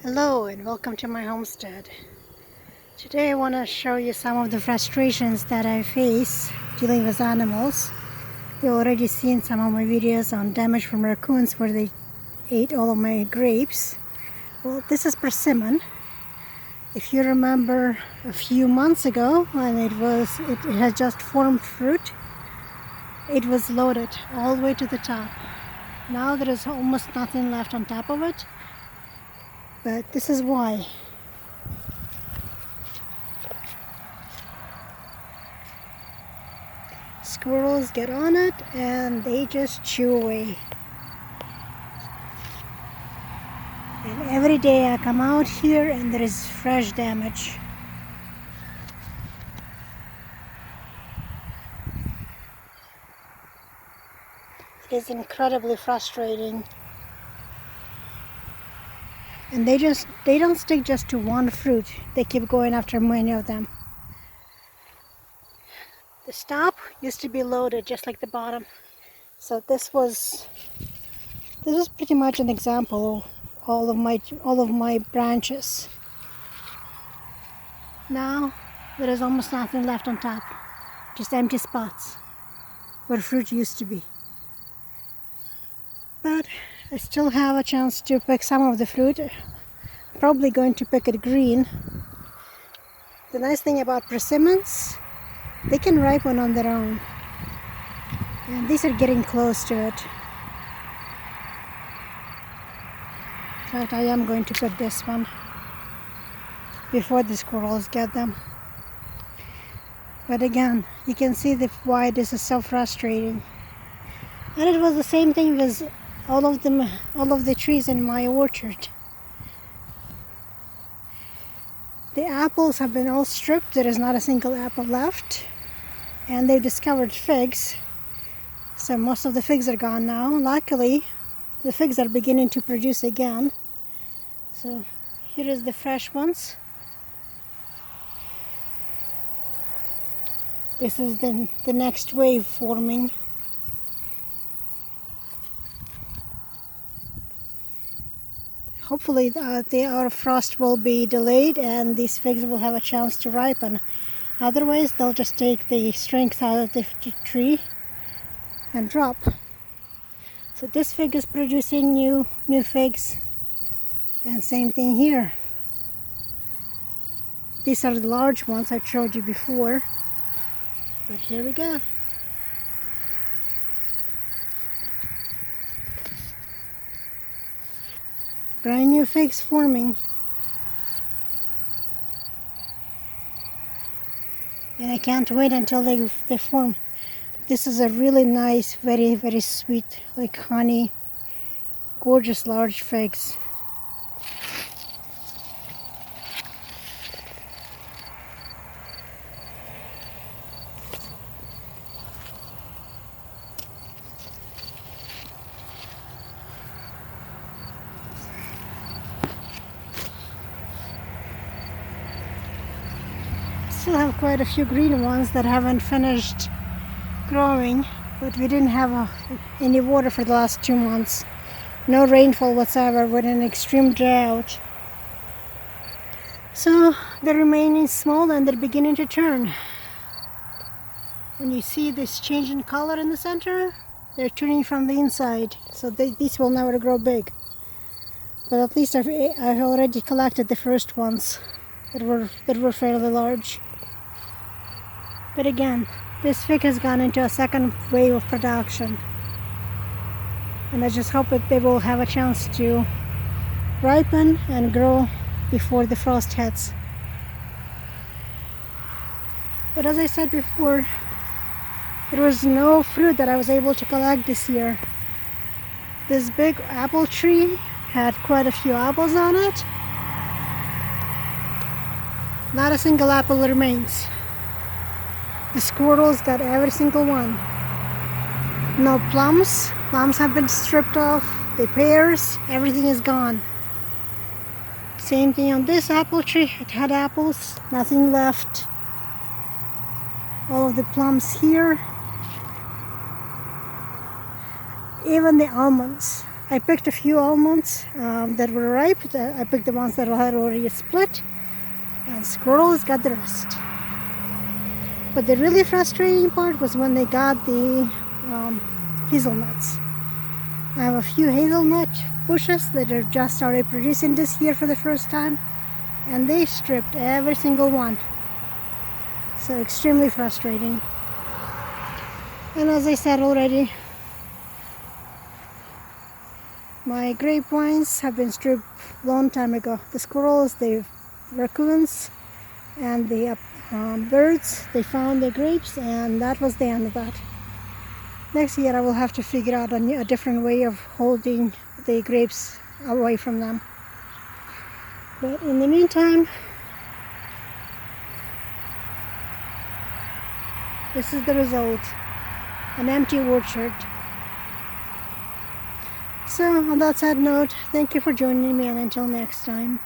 Hello and welcome to my homestead. Today I want to show you some of the frustrations that I face dealing with animals. You've already seen some of my videos on damage from raccoons where they ate all of my grapes. Well, this is persimmon. If you remember a few months ago when it had just formed fruit, it was loaded all the way to the top. Now there is almost nothing left on top of it. But this is why. Squirrels get on it and they just chew away. And every day I come out here and there is fresh damage. It is incredibly frustrating. And they don't stick just to one fruit. They keep going after many of them. The top used to be loaded just like the bottom. So this was pretty much an example of all of my branches. Now there is almost nothing left on top. Just empty spots where fruit used to be. But I still have a chance to pick some of the fruit. I'm probably going to pick it green. The nice thing about persimmons, they can ripen on their own. And these are getting close to it. In fact, I am going to pick this one before the squirrels get them. But again, you can see why this is so frustrating. And it was the same thing with all of the trees in my orchard. The apples have been all stripped. There is not a single apple left. And they've discovered figs. So most of the figs are gone now. Luckily, the figs are beginning to produce again. So here is the fresh ones. This is the next wave forming. Hopefully our frost will be delayed and these figs will have a chance to ripen. Otherwise they'll just take the strength out of the tree and drop. So this fig is producing new figs, and same thing here. These are the large ones I showed you before, but here we go. Brand new figs forming. And I can't wait until they form. This is a really nice, very, very sweet, like honey, gorgeous large figs. Still have quite a few green ones that haven't finished growing, but we didn't have any water for the last 2 months. No rainfall whatsoever with an extreme drought. So they're remaining small and they're beginning to turn. When you see this change in color in the center, they're turning from the inside. So these will never grow big. But at least I've already collected the first ones that were fairly large. But again, this fig has gone into a second wave of production. And I just hope that they will have a chance to ripen and grow before the frost hits. But as I said before, there was no fruit that I was able to collect this year. This big apple tree had quite a few apples on it. Not a single apple remains. The squirrels got every single one. No plums. Plums have been stripped off. The pears, everything is gone. Same thing on this apple tree. It had apples, nothing left. All of the plums here. Even the almonds. I picked a few almonds that were ripe. I picked the ones that had already split, and squirrels got the rest. But the really frustrating part was when they got the hazelnuts. I have a few hazelnut bushes that have just started producing this year for the first time, and they stripped every single one. So extremely frustrating. And as I said already, my grapevines have been stripped a long time ago. The squirrels, the raccoons, and the birds, they found the grapes, and that was the end of that. Next year I will have to figure out a different way of holding the grapes away from them. But in the meantime, this is the result. An empty orchard. So on that sad note, thank you for joining me, and until next time.